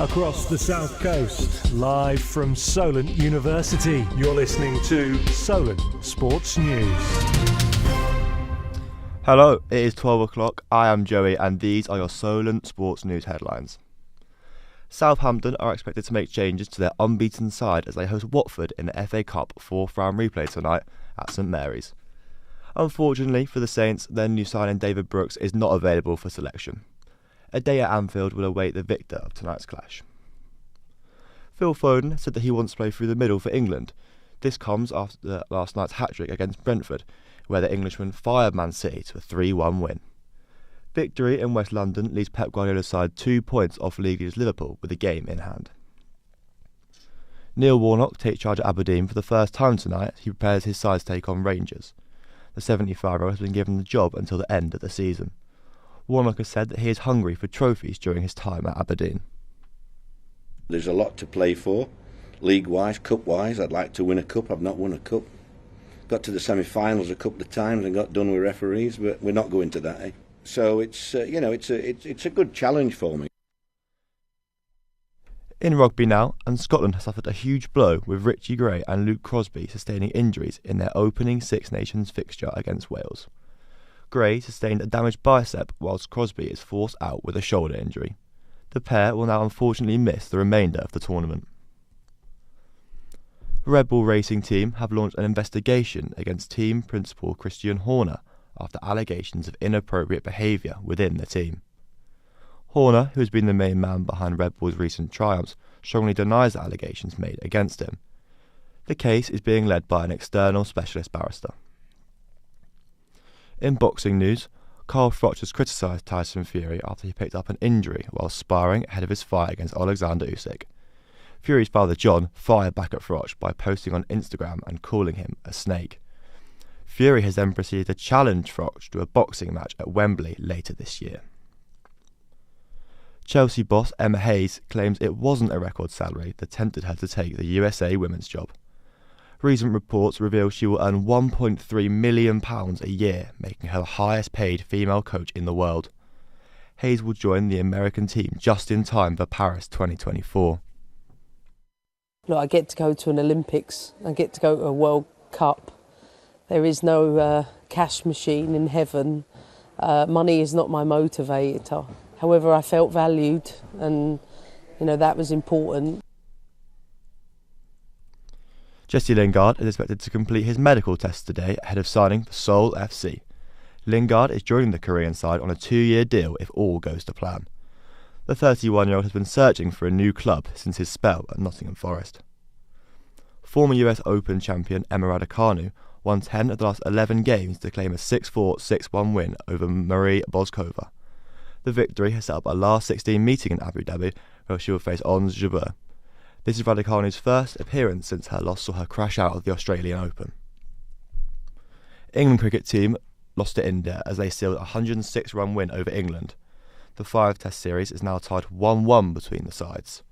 Across the South Coast, live from Solent University, you're listening to Solent Sports News. Hello, it is 12 o'clock, I am Joey and these are your Solent Sports News headlines. Southampton are expected to make changes to their unbeaten side as they host Watford in the FA Cup 4th round replay tonight at St Mary's. Unfortunately for the Saints, their new signing David Brooks is not available for selection. A day at Anfield will await the victor of tonight's clash. Phil Foden said that he wants to play through the middle for England. This comes after last night's hat-trick against Brentford, where the Englishman fired Man City to a 3-1 win. Victory in West London leaves Pep Guardiola's side 2 points off league leaders Liverpool with the game in hand. Neil Warnock takes charge at Aberdeen for the first time tonight as he prepares his side's take on Rangers. The 75-year-old has been given the job until the end of the season. Warnock has said that he is hungry for trophies during his time at Aberdeen. There's a lot to play for, league-wise, cup-wise. I'd like to win a cup. I've not won a cup. Got to the semi-finals a couple of times and got done with referees, but we're not going to that. So it's it's a good challenge for me. In rugby now, and Scotland has suffered a huge blow with Richie Gray and Luke Crosby sustaining injuries in their opening Six Nations fixture against Wales. Gray sustained a damaged bicep whilst Crosby is forced out with a shoulder injury. The pair will now unfortunately miss the remainder of the tournament. The Red Bull Racing team have launched an investigation against team principal Christian Horner after allegations of inappropriate behaviour within the team. Horner, who has been the main man behind Red Bull's recent triumphs, strongly denies the allegations made against him. The case is being led by an external specialist barrister. In boxing news, Carl Froch has criticised Tyson Fury after he picked up an injury while sparring ahead of his fight against Alexander Usyk. Fury's father John fired back at Froch by posting on Instagram and calling him a snake. Fury has then proceeded to challenge Froch to a boxing match at Wembley later this year. Chelsea boss Emma Hayes claims it wasn't a record salary that tempted her to take the USA women's job. Recent reports reveal she will earn £1.3 million a year, making her the highest paid female coach in the world. Hayes will join the American team just in time for Paris 2024. Look, I get to go to an Olympics, I get to go to a World Cup. There is no cash machine in heaven. Money is not my motivator. However, I felt valued and, that was important. Jesse Lingard is expected to complete his medical test today ahead of signing for Seoul FC. Lingard is joining the Korean side on a 2-year deal if all goes to plan. The 31-year-old has been searching for a new club since his spell at Nottingham Forest. Former US Open champion Emma Raducanu won 10 of the last 11 games to claim a 6-4, 6-1 win over Marie Boskova. The victory has set up a last 16 meeting in Abu Dhabi where she will face Ons Jabeur. This is Raducanu's first appearance since her loss saw her crash out of the Australian Open. England cricket team lost to India as they sealed a 106-run win over England. The 5-test series is now tied 1-1 between the sides.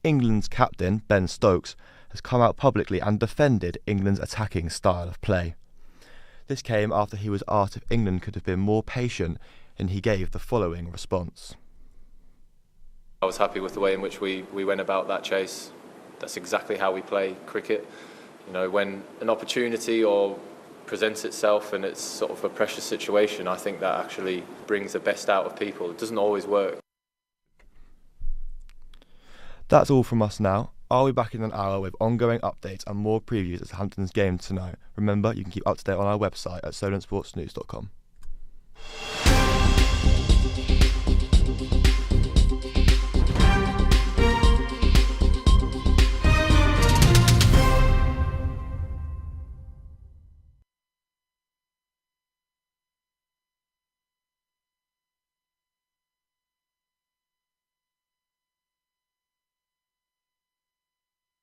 England's captain, Ben Stokes, has come out publicly and defended England's attacking style of play. This came after he was asked if England could have been more patient, and he gave the following response. I was happy with the way in which we went about that chase. That's exactly how we play cricket. When an opportunity presents itself and it's sort of a precious situation, I think that actually brings the best out of people. It doesn't always work. That's all from us now. I'll be back in an hour with ongoing updates and more previews of Hampton's game tonight. Remember, you can keep up to date on our website at solentsportsnews.com.